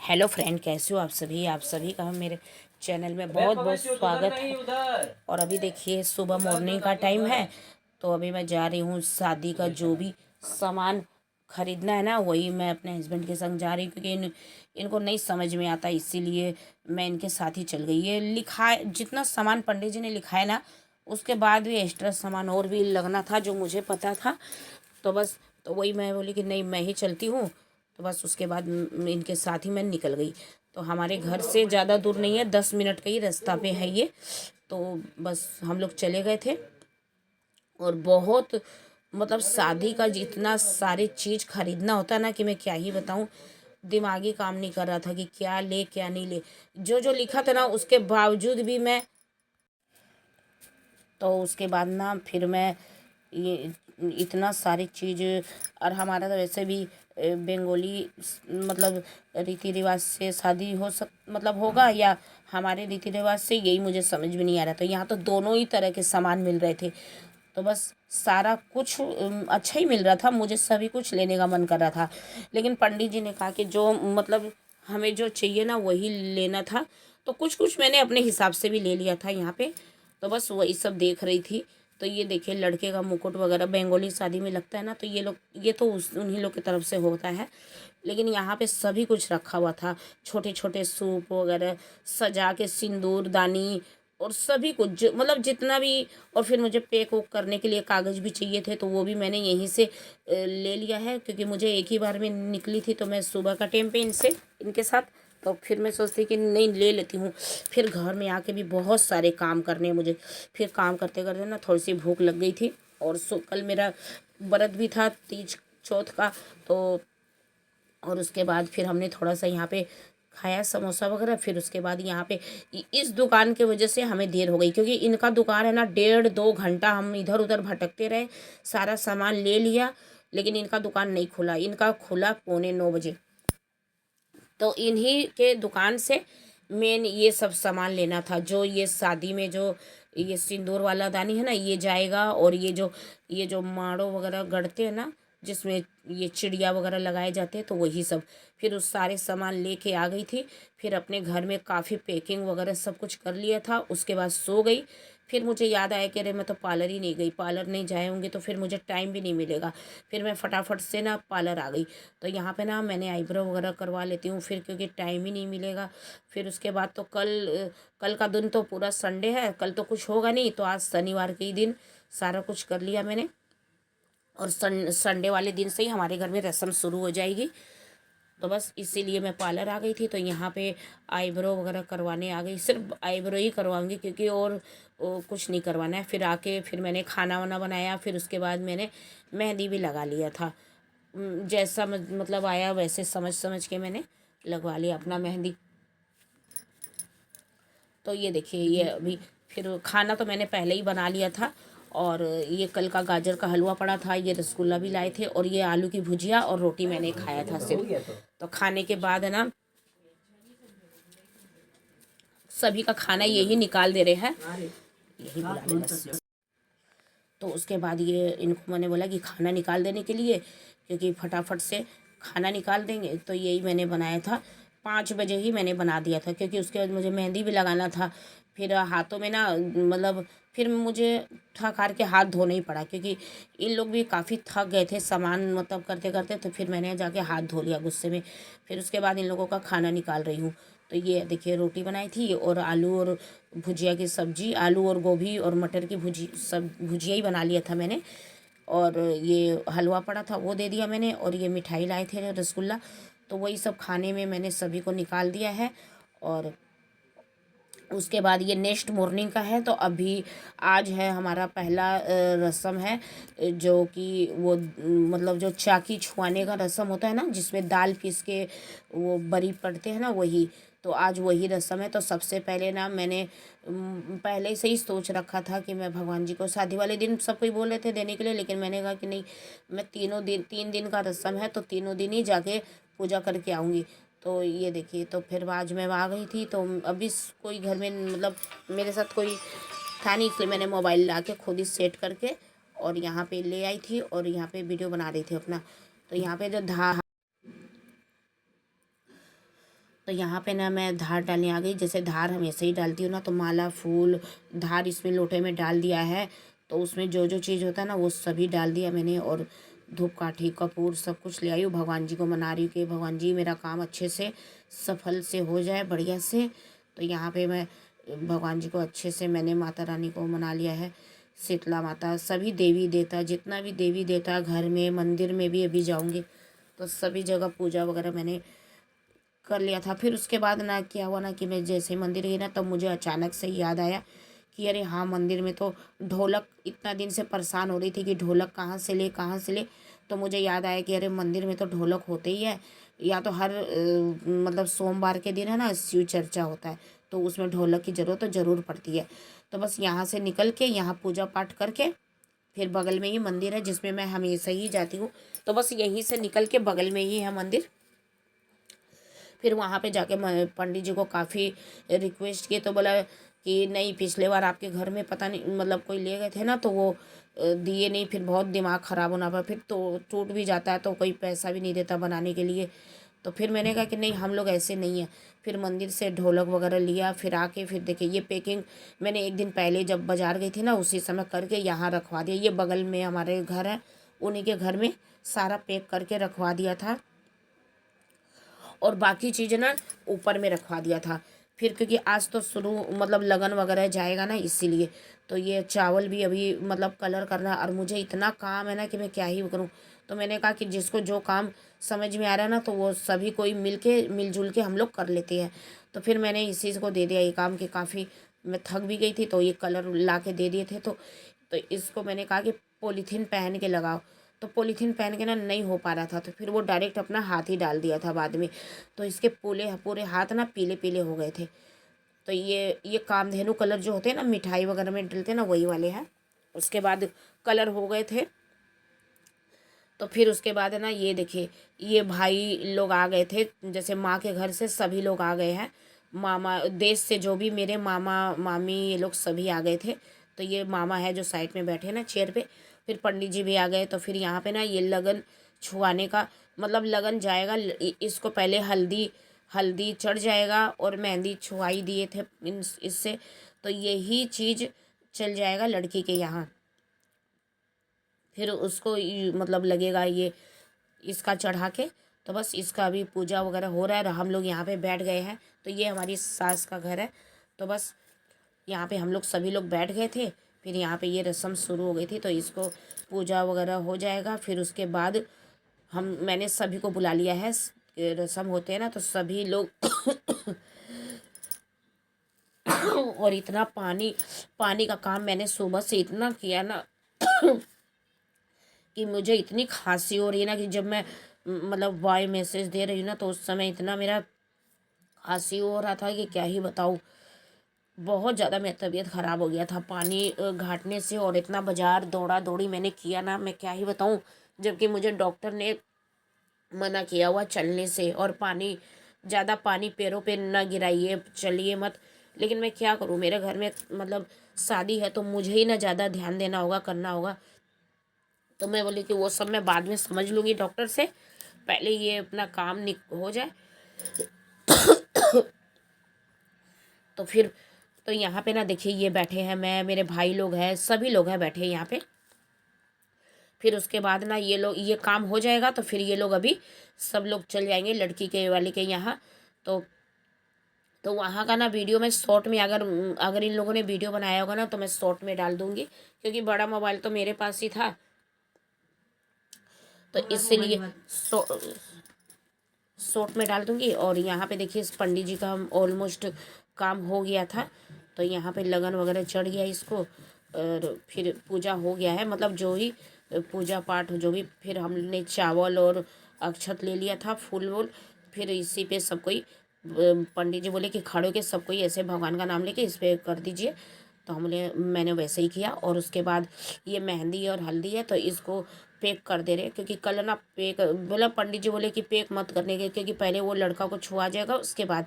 Hello friend, कैसे हो आप सभी का मेरे चैनल में बहुत बहुत स्वागत है। और अभी देखिए सुबह मॉर्निंग का टाइम है, तो अभी मैं जा रही हूँ शादी का जो भी सामान खरीदना है ना, वही मैं अपने हस्बैंड के संग जा रही हूँ, क्योंकि इनको नहीं समझ में आता, इसीलिए मैं इनके साथ ही चल गई। ये लिखा है जितना सामान पंडित जी ने लिखा है ना, उसके बाद भी एक्स्ट्रा सामान और भी लगना था जो मुझे पता था। तो बस तो वही मैं बोली कि नहीं, मैं ही चलती हूँ। तो बस उसके बाद इनके साथ ही मैं निकल गई। तो हमारे घर से ज़्यादा दूर नहीं है, 10 मिनट का ही रास्ता पे है ये। तो बस हम लोग चले गए थे। और बहुत मतलब शादी का जितना सारी चीज़ खरीदना होता है ना, कि मैं क्या ही बताऊँ। दिमागी काम नहीं कर रहा था कि क्या ले क्या नहीं ले। जो जो लिखा था ना, उसके बावजूद भी मैं, तो उसके बाद ना फिर मैं ये इतना सारी चीज़। और हमारा तो वैसे भी बंगाली मतलब रीति रिवाज से शादी हो सक मतलब होगा, या हमारे रीति रिवाज से, यही मुझे समझ में नहीं आ रहा। तो यहाँ तो दोनों ही तरह के सामान मिल रहे थे। तो बस सारा कुछ अच्छा ही मिल रहा था, मुझे सभी कुछ लेने का मन कर रहा था। लेकिन पंडित जी ने कहा कि जो मतलब हमें जो चाहिए ना वही लेना था। तो कुछ कुछ मैंने अपने हिसाब से भी ले लिया था यहाँ पे। तो बस वही सब देख रही थी। तो ये देखिए लड़के का मुकुट वगैरह बंगाली शादी में लगता है ना, तो ये लोग, ये तो उन्हीं लोग की तरफ से होता है। लेकिन यहाँ पे सभी कुछ रखा हुआ था, छोटे छोटे सूप वगैरह सजा के, सिंदूर दानी और सभी कुछ मतलब जितना भी। और फिर मुझे पैक वैक करने के लिए कागज़ भी चाहिए थे, तो वो भी मैंने यहीं से ले लिया है, क्योंकि मुझे एक ही बार में निकली थी। तो मैं सुबह का टाइम पे इनके साथ, तो फिर मैं सोचती कि नहीं, ले लेती हूँ। फिर घर में आके भी बहुत सारे काम करने हैं मुझे। फिर काम करते करते ना थोड़ी सी भूख लग गई थी। और कल मेरा व्रत भी था, तीज चौथ का। तो और उसके बाद फिर हमने थोड़ा सा यहाँ पे खाया समोसा वगैरह। फिर उसके बाद यहाँ पे इस दुकान की वजह से हमें देर हो गई, क्योंकि इनका दुकान है ना, 1.5-2 घंटा हम इधर उधर भटकते रहे। सारा सामान ले लिया, लेकिन इनका दुकान नहीं खुला। इनका खुला 8:45 बजे। तो इन्हीं के दुकान से मेन ये सब सामान लेना था, जो ये शादी में जो ये सिंदूर वाला दानी है ना, ये जाएगा। और ये जो माड़ो वगैरह गढ़ते हैं ना, जिसमें ये चिड़िया वगैरह लगाए जाते हैं, तो वही सब। फिर उस सारे सामान लेके आ गई थी। फिर अपने घर में काफ़ी पैकिंग वगैरह सब कुछ कर लिया था। उसके बाद सो गई। फिर मुझे याद आया कि अरे मैं तो पार्लर ही नहीं गई, पार्लर नहीं जाऊँगी तो फिर मुझे टाइम भी नहीं मिलेगा। फिर मैं फटाफट से ना पार्लर आ गई। तो यहाँ पे ना मैंने आईब्रो वगैरह करवा लेती हूँ, फिर क्योंकि टाइम ही नहीं मिलेगा। फिर उसके बाद तो कल का दिन तो पूरा संडे है, कल तो कुछ होगा नहीं। तो आज शनिवार के ही दिन सारा कुछ कर लिया मैंने। और संडे वाले दिन से ही हमारे घर में रस्म शुरू हो जाएगी। तो बस इसीलिए मैं पार्लर आ गई थी। तो यहाँ पे आईब्रो वगैरह करवाने आ गई। सिर्फ आईब्रो ही करवाऊंगी, क्योंकि और कुछ नहीं करवाना है। फिर आके फिर मैंने खाना वाना बनाया। फिर उसके बाद मैंने मेहंदी भी लगा लिया था। जैसा मतलब आया वैसे समझ समझ के मैंने लगवा लिया अपना मेहंदी। तो ये देखिए, ये अभी फिर खाना तो मैंने पहले ही बना लिया था। और ये कल का गाजर का हलवा पड़ा था, ये रसगुल्ला भी लाए थे, और ये आलू की भुजिया और रोटी मैंने खाया था सिर्फ। तो खाने के बाद है ना, सभी का खाना यही निकाल दे रहे हैं, यही बुला ले बस। तो उसके बाद ये इनको मैंने बोला कि खाना निकाल देने के लिए, क्योंकि फटाफट से खाना निकाल देंगे। तो यही मैंने बनाया था। 5 बजे ही मैंने बना दिया था, क्योंकि उसके बाद मुझे मेहंदी भी लगाना था। फिर हाथों में ना मतलब फिर मुझे थक हार के हाथ धोना ही पड़ा, क्योंकि इन लोग भी काफ़ी थक गए थे सामान मतलब करते करते। तो फिर मैंने जाके हाथ धो लिया गुस्से में। फिर उसके बाद इन लोगों का खाना निकाल रही हूँ। तो ये देखिए रोटी बनाई थी, और आलू और भुजिया की सब्जी, आलू और गोभी और मटर की भुजिया ही बना लिया था मैंने। और ये हलवा पड़ा था वो दे दिया मैंने, और ये मिठाई लाए थे रसगुल्ला। तो वही सब खाने में मैंने सभी को निकाल दिया है। और उसके बाद ये नेक्स्ट मॉर्निंग का है। तो अभी आज है हमारा पहला रस्म है, जो कि वो मतलब जो चाकी छुआने का रस्म होता है ना, जिसमें दाल पीस के वो बरी पड़ते हैं ना, वही। तो आज वही रस्म है। तो सबसे पहले ना मैंने पहले से ही सोच रखा था कि मैं भगवान जी को शादी वाले दिन सब कोई बोल रहे थे देने के लिए, लेकिन मैंने कहा कि नहीं, मैं 3 दिन का रस्म है, तो 3 दिन ही जाके पूजा करके आऊँगी। तो ये देखिए, तो फिर आज मैं आ गई थी। तो अभी कोई घर में मतलब मेरे साथ कोई था नहीं, इसलिए मैंने मोबाइल ला के खुद ही सेट करके और यहाँ पे ले आई थी, और यहाँ पे वीडियो बना रही थी अपना। तो यहाँ पे जो तो यहाँ पे ना मैं धार डालने आ गई। जैसे धार हमेशा ही डालती हूँ ना, तो माला फूल धार इसमें लोटे में डाल दिया है। तो उसमें जो जो चीज़ होता है ना वो सभी डाल दिया मैंने, और धूप काठी कपूर सब कुछ ले आई हूँ। भगवान जी को मना रही हूँ कि भगवान जी मेरा काम अच्छे से सफल से हो जाए, बढ़िया से। तो यहाँ पे मैं भगवान जी को अच्छे से मैंने माता रानी को मना लिया है, शीतला माता, सभी देवी देवता, जितना भी देवी देवता घर में मंदिर में भी अभी जाऊँगी तो सभी जगह पूजा वगैरह मैंने कर लिया था। फिर उसके बाद ना क्या हुआ ना कि मैं जैसे मंदिर गई ना, तब मुझे अचानक से याद आया कि अरे हाँ, मंदिर में तो ढोलक, इतना दिन से परेशान हो रही थी कि ढोलक कहाँ से ले कहाँ से ले। तो मुझे याद आया कि अरे मंदिर में तो ढोलक होते ही है, या तो हर मतलब सोमवार के दिन है ना शिव चर्चा होता है, तो उसमें ढोलक की ज़रूरत तो ज़रूर पड़ती है। तो बस यहाँ से निकल के यहाँ पूजा पाठ करके फिर बगल में ही मंदिर है जिसमें मैं हमेशा ही जाती हूँ, तो बस यहीं से निकल के बगल में ही है मंदिर। फिर वहाँ पे जाके पंडित जी को काफ़ी रिक्वेस्ट किए, तो बोला कि नहीं, पिछले बार आपके घर में पता नहीं मतलब कोई ले गए थे ना, तो वो दिए नहीं, फिर बहुत दिमाग ख़राब होना पड़ा, फिर तो टूट भी जाता है तो कोई पैसा भी नहीं देता बनाने के लिए। तो फिर मैंने कहा कि नहीं, हम लोग ऐसे नहीं हैं। फिर मंदिर से ढोलक वगैरह लिया, फिर आके फिर देखिए ये पैकिंग मैंने एक दिन पहले जब बाज़ार गई थी ना उसी समय करके यहाँ रखवा दिया। ये बगल में हमारे घर है, उन्हीं के घर में सारा पैक करके रखवा दिया था, और बाकी चीज़ें ना ऊपर में रखवा दिया था। फिर क्योंकि आज तो शुरू मतलब लगन वगैरह जाएगा ना, इसीलिए तो ये चावल भी अभी मतलब कलर करना, और मुझे इतना काम है ना कि मैं क्या ही करूँ। तो मैंने कहा कि जिसको जो काम समझ में आ रहा है ना, तो वो सभी कोई मिलजुल के हम लोग कर लेते हैं। तो फिर मैंने इसी को दे दिया ये काम, कि काफ़ी मैं थक भी गई थी, तो ये कलर ला के दे दिए थे। तो इसको मैंने कहा कि पॉलीथीन पहन के लगाओ। तो पॉलीथीन पहन के ना नहीं हो पा रहा था, तो फिर वो डायरेक्ट अपना हाथ ही डाल दिया था बाद में। तो इसके पूरे पूरे हाथ ना पीले पीले हो गए थे। तो ये कामधेनु कलर जो होते हैं ना, मिठाई वगैरह में डलते हैं ना, वही वाले हैं। उसके बाद कलर हो गए थे। तो फिर उसके बाद है ना, ये देखिए ये भाई लोग आ गए थे, जैसे माँ के घर से सभी लोग आ गए हैं, मामा देश से जो भी मेरे मामा मामी ये लोग सभी आ गए थे। तो ये मामा है जो साइड में बैठे ना चेयर पे। फिर पंडित जी भी आ गए। तो फिर यहाँ पे ना ये लगन छुआने का मतलब लगन जाएगा। इसको पहले हल्दी हल्दी चढ़ जाएगा और मेहंदी छुआई दिए थे इससे, तो यही चीज़ चल जाएगा लड़की के यहाँ। फिर उसको मतलब लगेगा ये इसका चढ़ा के। तो बस इसका अभी पूजा वगैरह हो रहा है, और हम लोग यहाँ पे बैठ गए हैं। तो ये हमारी सास का घर है। तो बस यहाँ पे हम लोग सभी लोग बैठ गए थे। फिर यहाँ पे ये रस्म शुरू हो गई थी, तो इसको पूजा वगैरह हो जाएगा। फिर उसके बाद मैंने सभी को बुला लिया है। रस्म होते हैं ना तो सभी लोग और इतना पानी पानी का काम मैंने सुबह से इतना किया ना कि मुझे इतनी खांसी हो रही है ना, कि जब मैं मतलब वॉइस मैसेज दे रही हूँ ना, तो उस समय इतना मेरा खांसी हो रहा था कि क्या ही बताऊँ। बहुत ज़्यादा मेरी तबीयत ख़राब हो गया था पानी घाटने से, और इतना बाज़ार दौड़ा दौड़ी मैंने किया ना, मैं क्या ही बताऊँ। जबकि मुझे डॉक्टर ने मना किया हुआ चलने से, और पानी ज़्यादा पानी पैरों पे न गिराइए, चलिए मत। लेकिन मैं क्या करूँ, मेरे घर में मतलब शादी है, तो मुझे ही ना ज़्यादा ध्यान देना होगा, करना होगा। तो मैं बोली कि वो सब मैं बाद में समझ लूँगी डॉक्टर से, पहले ये अपना काम हो जाए। तो फिर तो यहाँ पे ना देखिए ये बैठे हैं, मैं मेरे भाई लोग हैं, सभी लोग हैं बैठे हैं यहाँ पे। फिर उसके बाद ना ये लोग ये काम हो जाएगा, तो फिर ये लोग अभी सब लोग चल जाएंगे लड़की के वाले के यहाँ। तो वहाँ का ना वीडियो मैं शॉर्ट में, अगर अगर इन लोगों ने वीडियो बनाया होगा ना, तो मैं शॉर्ट में डाल दूँगी, क्योंकि बड़ा मोबाइल तो मेरे पास ही था। तो इसीलिए शॉर्ट में डाल दूँगी। और यहाँ पे देखिए इस पंडित जी का ऑलमोस्ट काम हो गया था। तो यहाँ पे लगन वगैरह चढ़ गया इसको, और फिर पूजा हो गया है, मतलब जो ही पूजा पाठ जो भी। फिर हमने चावल और अक्षत ले लिया था, फूल वूल। फिर इसी पे सब कोई पंडित जी बोले कि खड़े होके सब कोई ऐसे भगवान का नाम लेके इस पे कर दीजिए। तो मैंने वैसे ही किया। और उसके बाद ये मेहंदी और हल्दी है, तो इसको पैक कर दे रहे, क्योंकि कल ना पैक बोला पंडित जी बोले कि पैक मत करने के, क्योंकि पहले वो लड़का को छुआ जाएगा उसके बाद।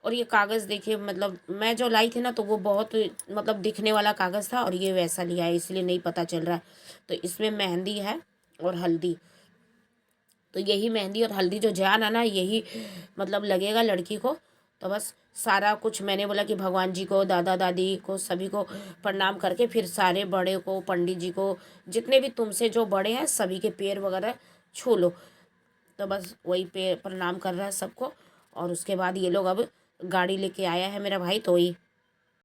और ये कागज़ देखिए, मतलब मैं जो लाई थी ना, तो वो बहुत मतलब दिखने वाला कागज़ था, और ये वैसा लिया है, इसलिए नहीं पता चल रहा है। तो इसमें मेहंदी है और हल्दी, तो यही मेहंदी और हल्दी जो जान है ना, यही मतलब लगेगा लड़की को। तो बस सारा कुछ मैंने बोला कि भगवान जी को, दादा दादी को, सभी को प्रणाम करके फिर सारे बड़े को, पंडित जी को, जितने भी तुमसे जो बड़े हैं सभी के पैर वगैरह छू लो। तो बस वही पे प्रणाम कर रहा है सबको। और उसके बाद ये लोग अब गाड़ी लेके आया है मेरा भाई, तो वही